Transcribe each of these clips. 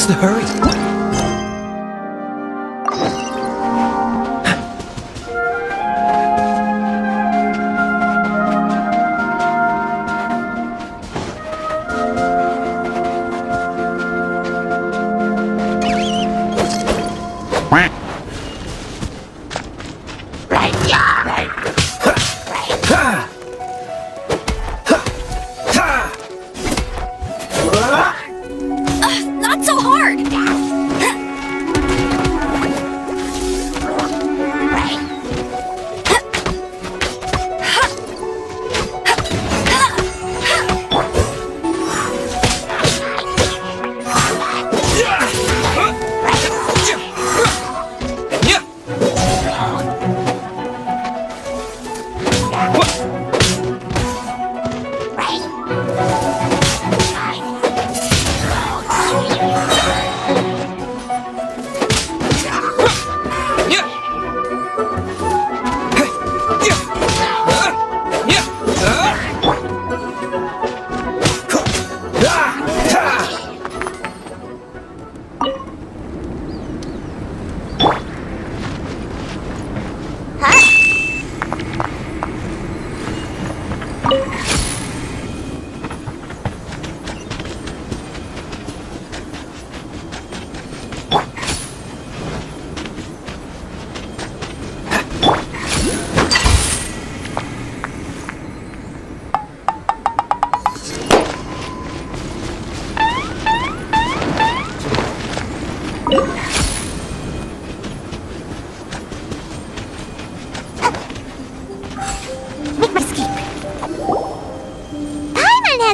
What's the hurry? Not so hard!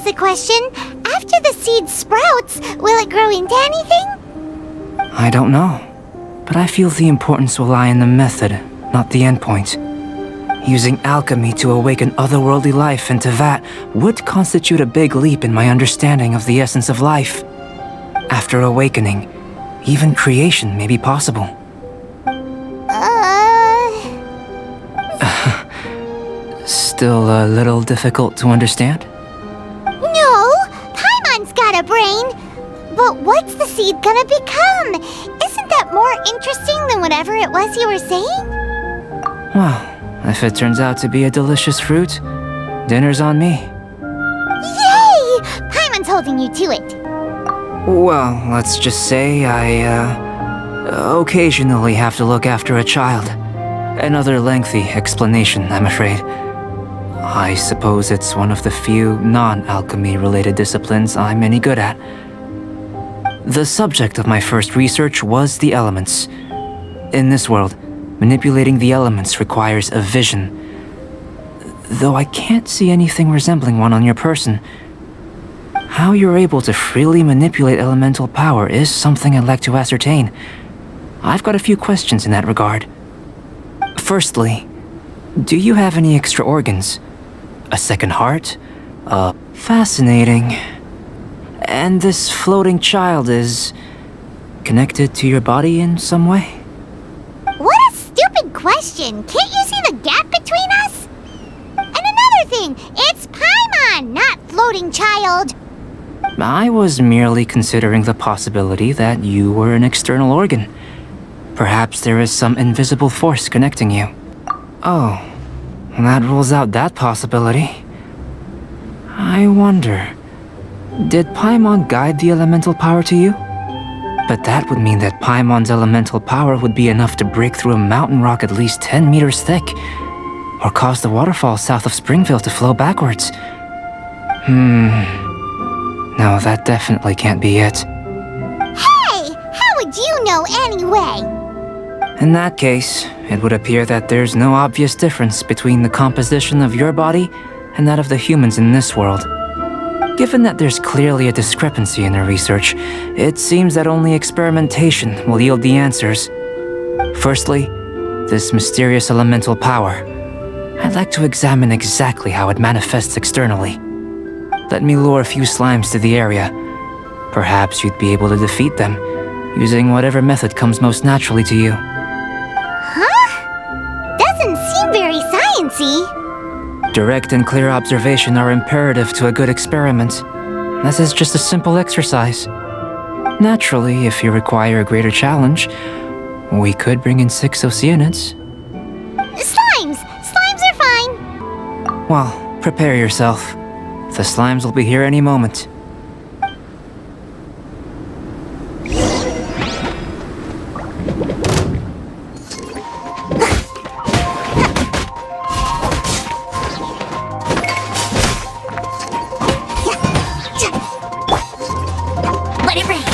A question. After the seed sprouts, will it grow into anything? I don't know, but I feel the importance will lie in the method, not the endpoint. Using alchemy to awaken otherworldly life into that would constitute a big leap in my understanding of the essence of life. After awakening, even creation may be possible. Still a little difficult to understand? A brain, but what's the seed gonna become? Isn't that more interesting than whatever it was you were saying? Well, if it turns out to be a delicious fruit, dinner's on me. Yay! Paimon's holding you to it. Well, let's just say I, occasionally have to look after a child. Another lengthy explanation, I'm afraid. I suppose it's one of the few non-alchemy-related disciplines I'm any good at. The subject of my first research was the elements. In this world, manipulating the elements requires a vision. Though I can't see anything resembling one on your person. How you're able to freely manipulate elemental power is something I'd like to ascertain. I've got a few questions in that regard. Firstly, do you have any extra organs? A second heart? Fascinating. And this floating child is connected to your body in some way? What a stupid question! Can't you see the gap between us? And another thing, it's Paimon, not floating child. I was merely considering the possibility that you were an external organ. Perhaps there is some invisible force connecting you. Oh. That rules out that possibility. I wonder, did Paimon guide the elemental power to you? But that would mean that Paimon's elemental power would be enough to break through a mountain rock at least 10 meters thick, or cause the waterfall south of Springville to flow backwards. No, that definitely can't be it. Hey! How would you know anyway? In that case, it would appear that there's no obvious difference between the composition of your body and that of the humans in this world. Given that there's clearly a discrepancy in their research, it seems that only experimentation will yield the answers. Firstly, this mysterious elemental power. I'd like to examine exactly how it manifests externally. Let me lure a few slimes to the area. Perhaps you'd be able to defeat them, using whatever method comes most naturally to you. Doesn't seem very sciencey. Direct and clear observation are imperative to a good experiment. This is just a simple exercise. Naturally, if you require a greater challenge, we could bring in 6 Oceanids. Slimes! Slimes are fine! Well, prepare yourself. The slimes will be here any moment. Let it rain!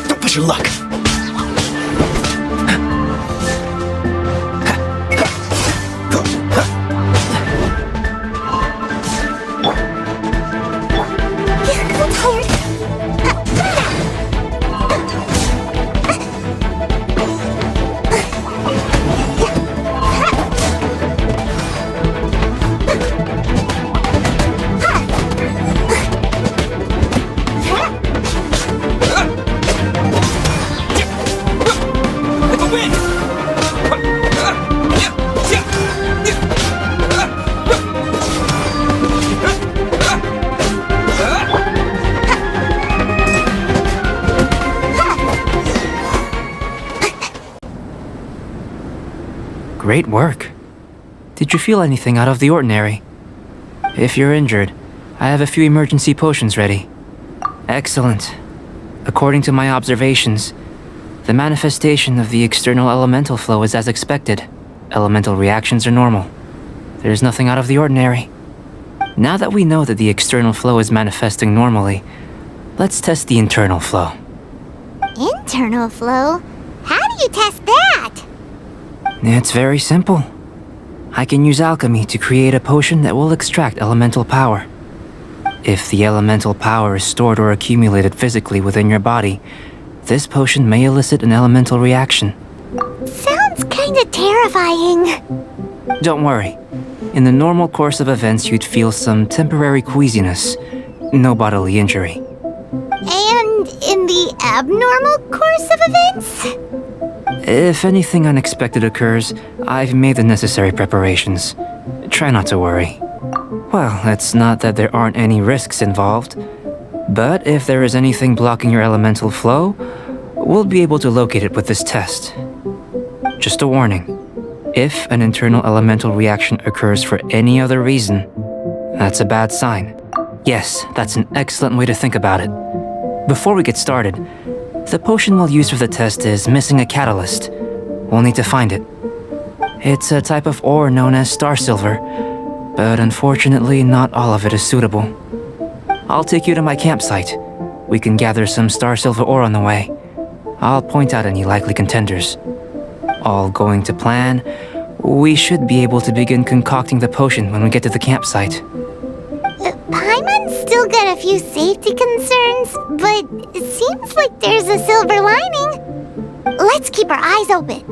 Don't push your luck. I'm tired. Like a wind! Great work. Did you feel anything out of the ordinary? If you're injured, I have a few emergency potions ready. Excellent. According to my observations, the manifestation of the external elemental flow is as expected. Elemental reactions are normal. There's nothing out of the ordinary. Now that we know that the external flow is manifesting normally, let's test the internal flow. Internal flow? How do you test that? It's very simple. I can use alchemy to create a potion that will extract elemental power. If the elemental power is stored or accumulated physically within your body, this potion may elicit an elemental reaction. Sounds kinda terrifying. Don't worry. In the normal course of events, you'd feel some temporary queasiness. No bodily injury. And in the abnormal course of events? If anything unexpected occurs, I've made the necessary preparations. Try not to worry. Well, it's not that there aren't any risks involved, but if there is anything blocking your elemental flow, we'll be able to locate it with this test. Just a warning. If an internal elemental reaction occurs for any other reason, that's a bad sign. Yes, that's an excellent way to think about it. Before we get started, the potion we'll use for the test is missing a catalyst. We'll need to find it. It's a type of ore known as star silver, but unfortunately not all of it is suitable. I'll take you to my campsite. We can gather some star silver ore on the way. I'll point out any likely contenders. All going to plan, we should be able to begin concocting the potion when we get to the campsite. Paimon's still got a few safety concerns, but it seems like there's a silver lining. Let's keep our eyes open.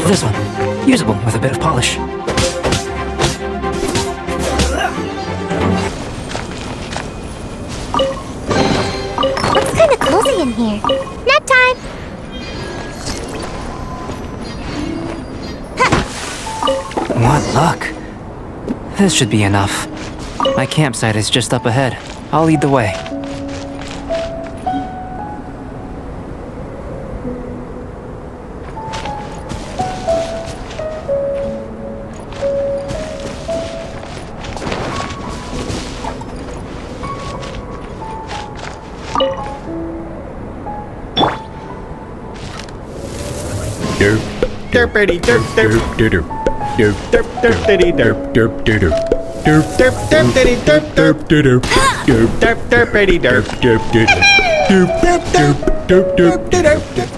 This one. Usable with a bit of polish. Looks kind of cozy in here. Nap time! What luck. This should be enough. My campsite is just up ahead. I'll lead the way. Derpity derp derp derp derp derp derpity derp derp derp derp derp derpity derp derp derp derp derp derpity derp derp derp derp derp derp derp derp derp.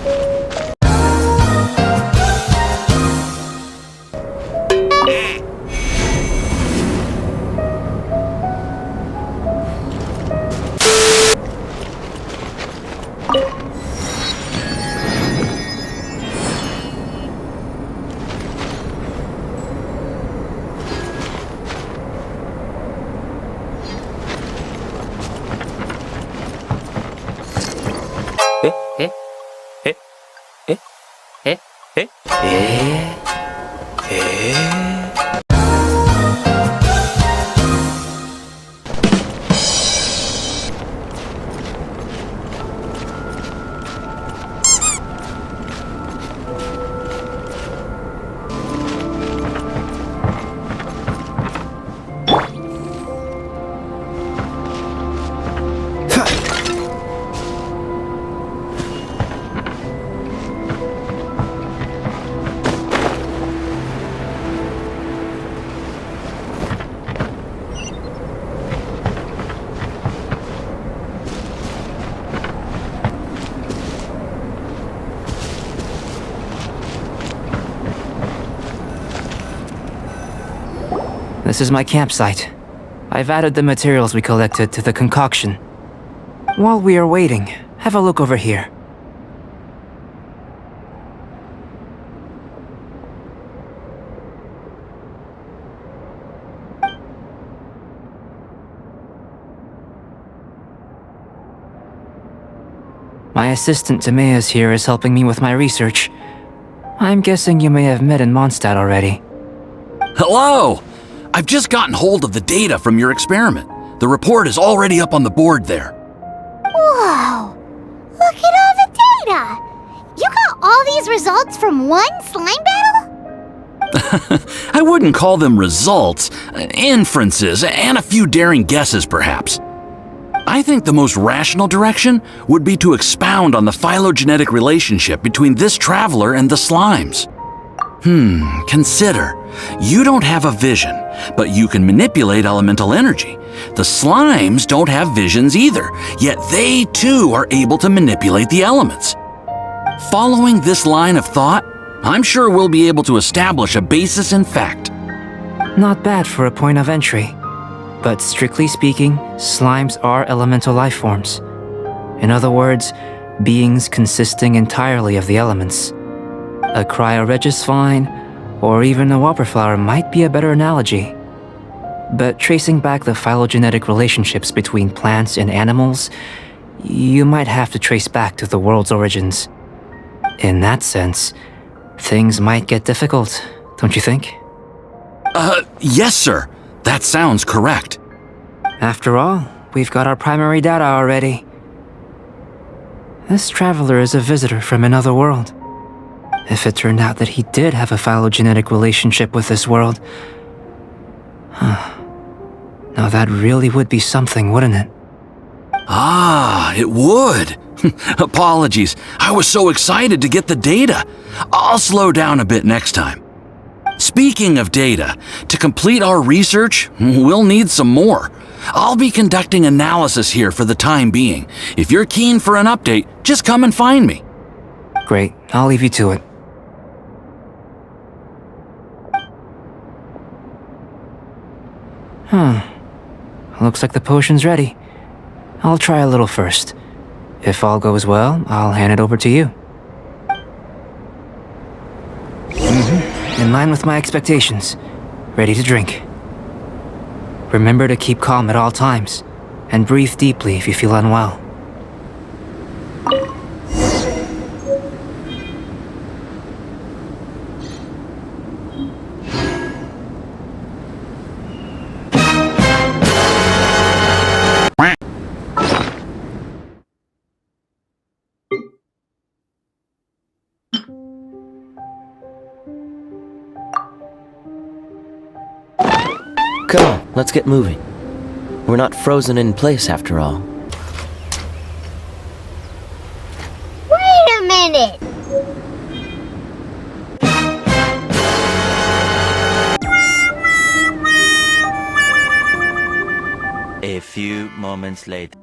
This is my campsite. I've added the materials we collected to the concoction. While we are waiting, have a look over here. My assistant Timaeus here is helping me with my research. I'm guessing you may have met in Mondstadt already. Hello! I've just gotten hold of the data from your experiment. The report is already up on the board there. Whoa! Look at all the data! You got all these results from one slime battle? I wouldn't call them results, inferences, and a few daring guesses perhaps. I think the most rational direction would be to expound on the phylogenetic relationship between this traveler and the slimes. Consider, you don't have a vision, but you can manipulate elemental energy. The slimes don't have visions either, yet they too are able to manipulate the elements. Following this line of thought, I'm sure we'll be able to establish a basis in fact. Not bad for a point of entry. But strictly speaking, slimes are elemental life forms. In other words, beings consisting entirely of the elements. A cryoregis vine, or even a wildflower might be a better analogy. But tracing back the phylogenetic relationships between plants and animals, you might have to trace back to the world's origins. In that sense, things might get difficult, don't you think? Yes, sir. That sounds correct. After all, we've got our primary data already. This traveler is a visitor from another world. If it turned out that he did have a phylogenetic relationship with this world... Now that really would be something, wouldn't it? Ah, it would. Apologies. I was so excited to get the data. I'll slow down a bit next time. Speaking of data, to complete our research, we'll need some more. I'll be conducting analysis here for the time being. If you're keen for an update, just come and find me. Great, I'll leave you to it. Looks like the potion's ready. I'll try a little first. If all goes well, I'll hand it over to you. in line with my expectations, ready to drink. Remember to keep calm at all times, and breathe deeply if you feel unwell. Come on, let's get moving. We're not frozen in place after all. Wait a minute! A few moments later.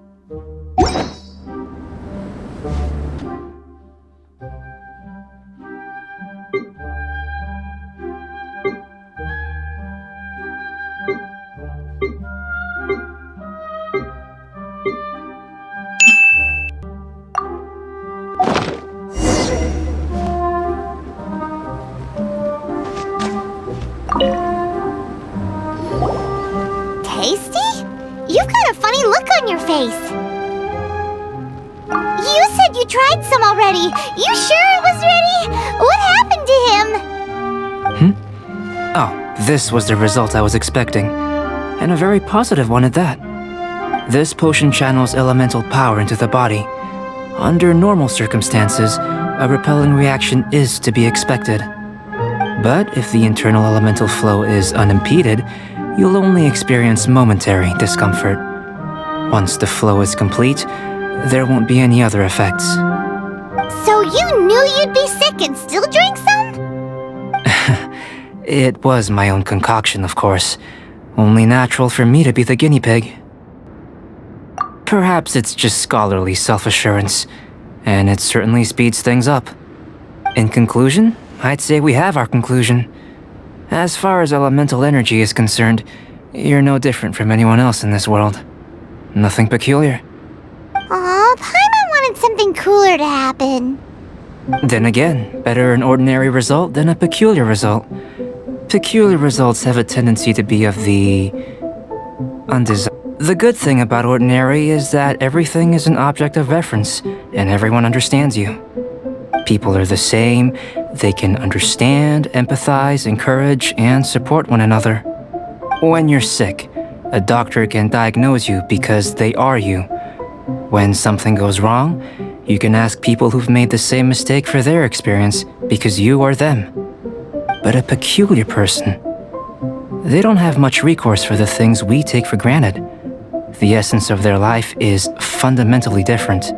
Tasty? You've got a funny look on your face. You said you tried some already. You sure it was ready? What happened to him? Oh, this was the result I was expecting, and a very positive one at that. This potion channels elemental power into the body. Under normal circumstances, a repelling reaction is to be expected. But if the internal elemental flow is unimpeded, you'll only experience momentary discomfort. Once the flow is complete, there won't be any other effects. So you knew you'd be sick and still drank some? It was my own concoction, of course. Only natural for me to be the guinea pig. Perhaps it's just scholarly self-assurance, and it certainly speeds things up. In conclusion, I'd say we have our conclusion. As far as elemental energy is concerned, you're no different from anyone else in this world. Nothing peculiar. Aw, Paimon wanted something cooler to happen. Then again, better an ordinary result than a peculiar result. Peculiar results have a tendency to be of the undesirable. The good thing about ordinary is that everything is an object of reference, and everyone understands you. People are the same, they can understand, empathize, encourage, and support one another. When you're sick, a doctor can diagnose you because they are you. When something goes wrong, you can ask people who've made the same mistake for their experience because you are them. But a peculiar person, they don't have much recourse for the things we take for granted. The essence of their life is fundamentally different.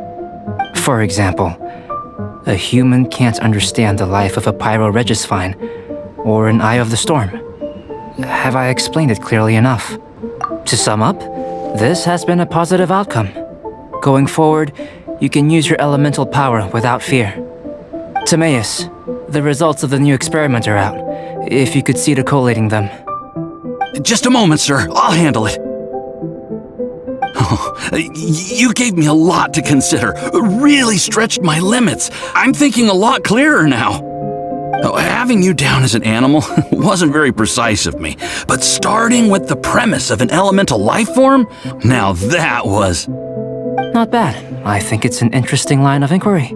For example, a human can't understand the life of a pyroregisvine or an eye of the storm. Have I explained it clearly enough? To sum up, this has been a positive outcome. Going forward, you can use your elemental power without fear. Timaeus, the results of the new experiment are out. If you could see to collating them. Just a moment, sir. I'll handle it. You gave me a lot to consider. Really stretched my limits. I'm thinking a lot clearer now. Having you down as an animal wasn't very precise of me, but starting with the premise of an elemental life form, now that was... Not bad. I think it's an interesting line of inquiry.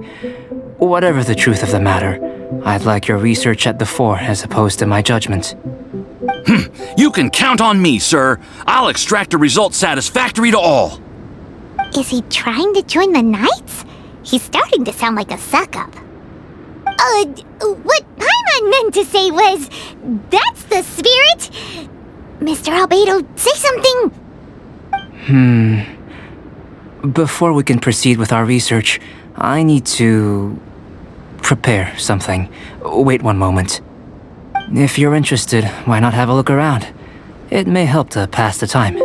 Whatever the truth of the matter, I'd like your research at the fore as opposed to my judgment. You can count on me, sir. I'll extract a result satisfactory to all. Is he trying to join the Knights? He's starting to sound like a suck-up. What Paimon meant to say was, that's the spirit! Mr. Albedo, say something! Before we can proceed with our research, I need to... prepare something. Wait one moment. If you're interested, why not have a look around? It may help to pass the time.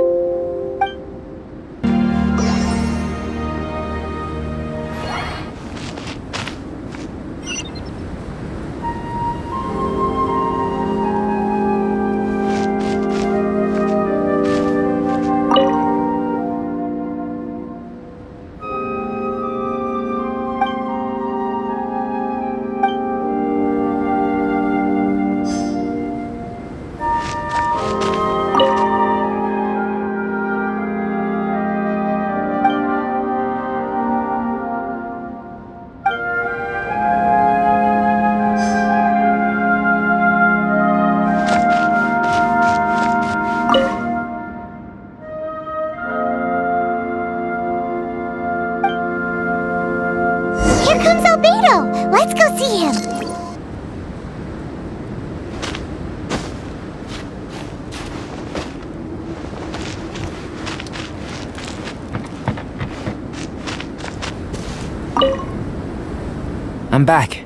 I'm back.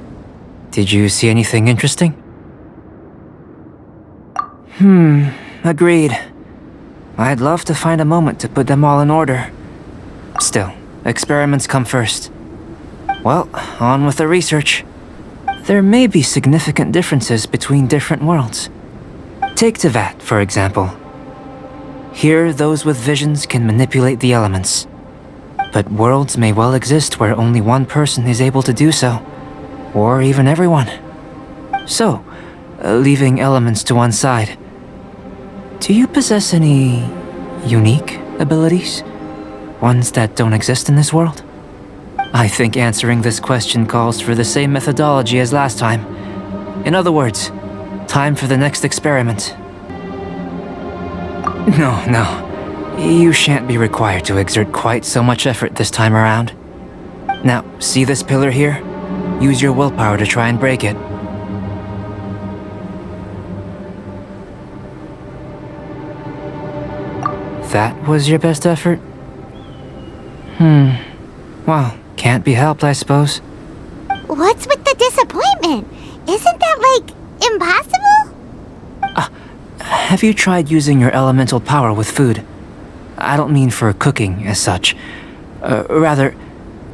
Did you see anything interesting? Agreed. I'd love to find a moment to put them all in order. Still, experiments come first. Well, on with the research. There may be significant differences between different worlds. Take Tevat, for example. Here, those with visions can manipulate the elements. But worlds may well exist where only one person is able to do so. Or even everyone. So, leaving elements to one side, do you possess any unique abilities? Ones that don't exist in this world? I think answering this question calls for the same methodology as last time. In other words, time for the next experiment. No. You shan't be required to exert quite so much effort this time around. Now, see this pillar here? Use your willpower to try and break it. That was your best effort? Well, can't be helped, I suppose. What's with the disappointment? Isn't that, impossible? Have you tried using your elemental power with food? I don't mean for cooking, as such. Rather,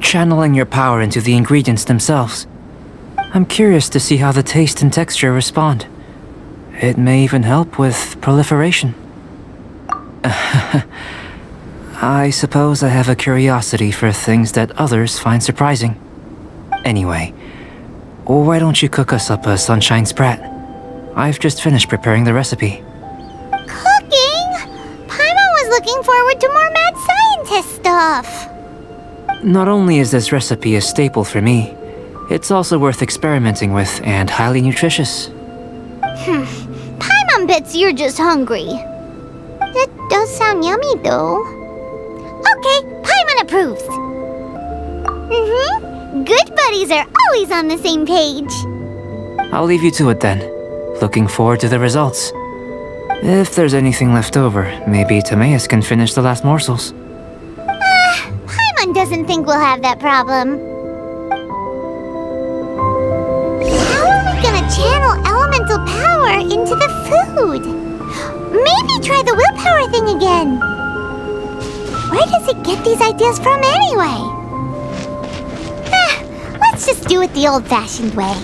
channeling your power into the ingredients themselves. I'm curious to see how the taste and texture respond. It may even help with proliferation. I suppose I have a curiosity for things that others find surprising. Anyway, why don't you cook us up a sunshine sprat? I've just finished preparing the recipe. Cooking? Paimon was looking forward to more mad scientist stuff. Not only is this recipe a staple for me, it's also worth experimenting with and highly nutritious. Paimon bets you're just hungry. That does sound yummy, though. Okay, Paimon approves. Good buddies are always on the same page. I'll leave you to it then. Looking forward to the results. If there's anything left over, maybe Timaeus can finish the last morsels. Paimon doesn't think we'll have that problem. How are we gonna channel elemental power into the food? Maybe try the willpower thing again. Where does it get these ideas from anyway? Let's just do it the old-fashioned way.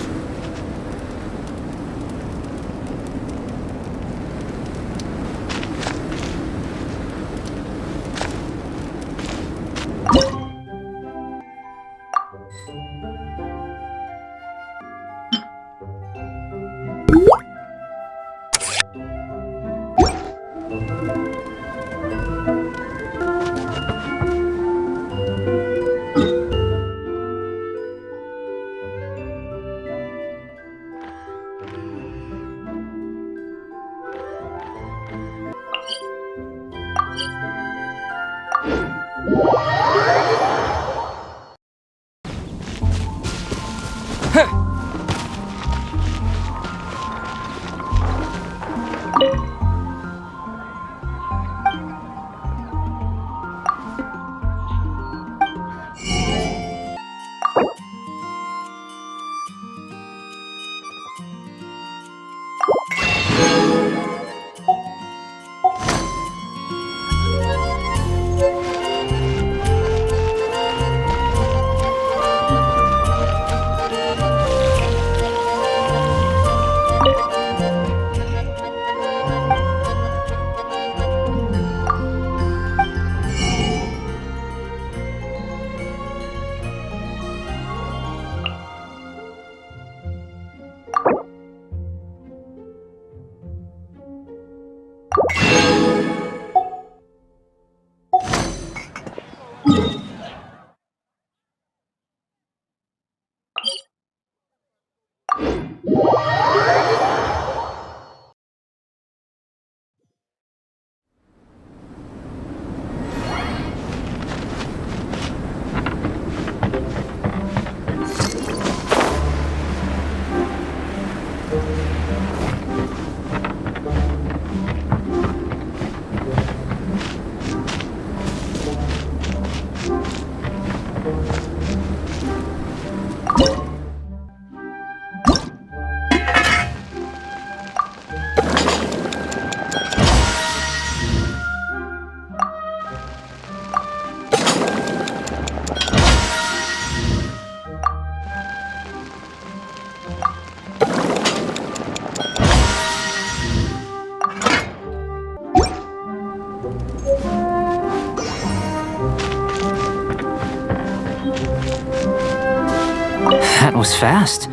was fast.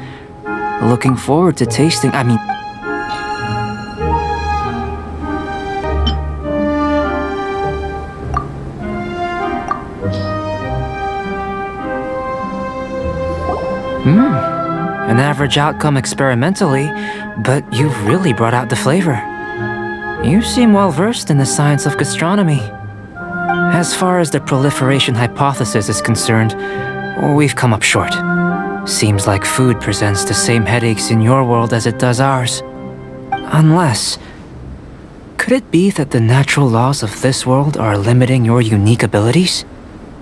Looking forward to tasting. An average outcome experimentally, but you've really brought out the flavor. You seem well versed in the science of gastronomy. As far as the proliferation hypothesis is concerned, we've come up short. Seems like food presents the same headaches in your world as it does ours. Unless... could it be that the natural laws of this world are limiting your unique abilities?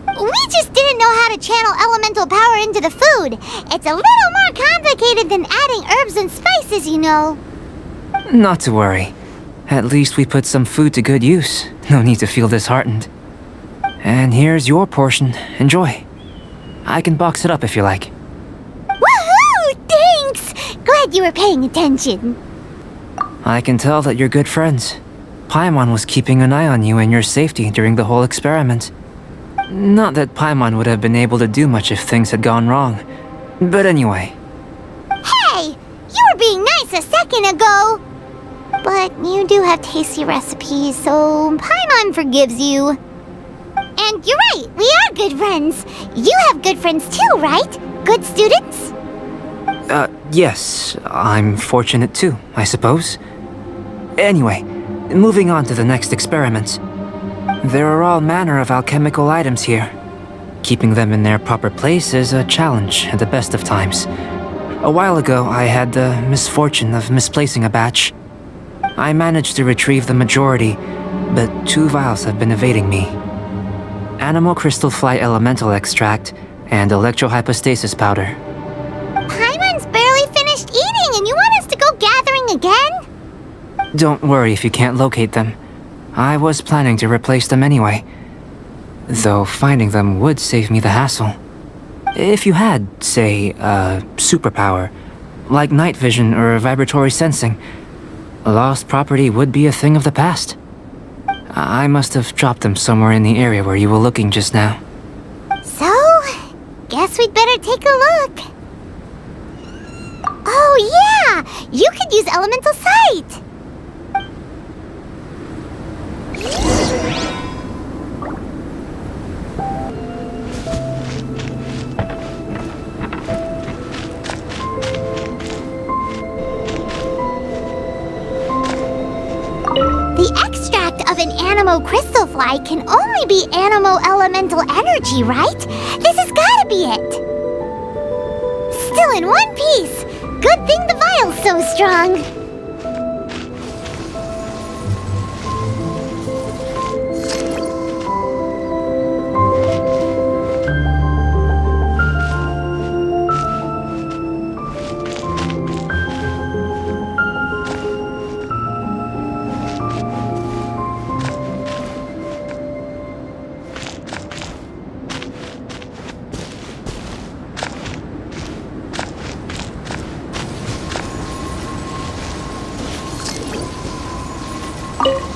We just didn't know how to channel elemental power into the food. It's a little more complicated than adding herbs and spices, you know. Not to worry. At least we put some food to good use. No need to feel disheartened. And here's your portion. Enjoy. I can box it up if you like. Woohoo! Thanks! Glad you were paying attention. I can tell that you're good friends. Paimon was keeping an eye on you and your safety during the whole experiment. Not that Paimon would have been able to do much if things had gone wrong. But anyway. Hey! You were being nice a second ago! But you do have tasty recipes, so Paimon forgives you. And you're right, we are good friends. You have good friends too, right? Good students? Yes. I'm fortunate too, I suppose. Anyway, moving on to the next experiment. There are all manner of alchemical items here. Keeping them in their proper place is a challenge at the best of times. A while ago, I had the misfortune of misplacing a batch. I managed to retrieve the majority, but 2 vials have been evading me. Animal crystal fly elemental extract and electrohypostasis powder. Paimon's barely finished eating and you want us to go gathering again? Don't worry if you can't locate them. I was planning to replace them anyway. Though finding them would save me the hassle. If you had, say, a superpower, like night vision or vibratory sensing, lost property would be a thing of the past. I must have dropped them somewhere in the area where you were looking just now. So, guess we'd better take a look. Oh yeah! You could use elemental sight! The extract of an animo crystal fly can only be animo elemental energy, right? This has gotta be it! Still in one piece! Good thing the vial's so strong!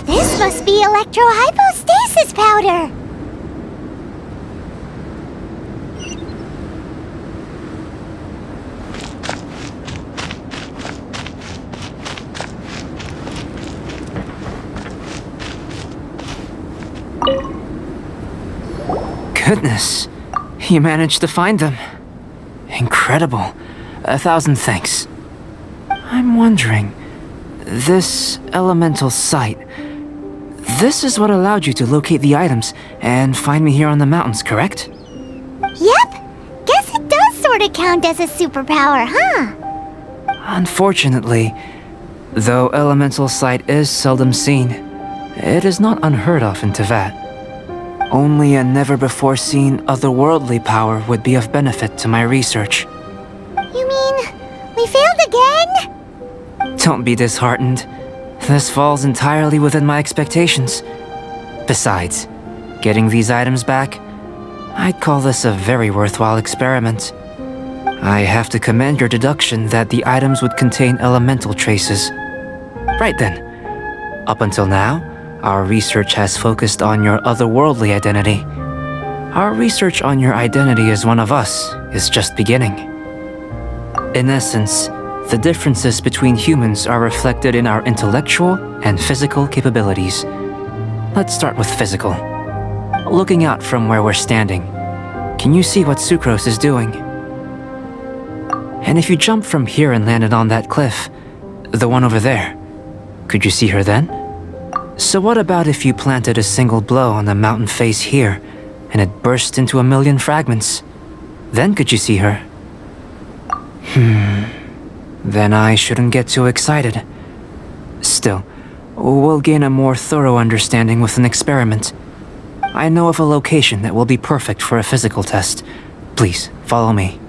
This must be electrohypostasis powder! Goodness, you managed to find them. Incredible. 1,000 thanks. I'm wondering, this elemental sight, this is what allowed you to locate the items and find me here on the mountains, correct? Yep! Guess it does sort of count as a superpower, huh? Unfortunately, though elemental sight is seldom seen, it is not unheard of in Teyvat. Only a never-before-seen otherworldly power would be of benefit to my research. You mean, we failed again? Don't be disheartened. This falls entirely within my expectations. Besides, getting these items back, I'd call this a very worthwhile experiment. I have to commend your deduction that the items would contain elemental traces. Right then. Up until now, our research has focused on your otherworldly identity. Our research on your identity as one of us is just beginning. In essence, the differences between humans are reflected in our intellectual and physical capabilities. Let's start with physical. Looking out from where we're standing, can you see what Sucrose is doing? And if you jump from here and landed on that cliff, the one over there, could you see her then? So what about if you planted a single blow on the mountain face here, and it burst into a million fragments? Then could you see her? Then I shouldn't get too excited. Still, we'll gain a more thorough understanding with an experiment. I know of a location that will be perfect for a physical test. Please, follow me.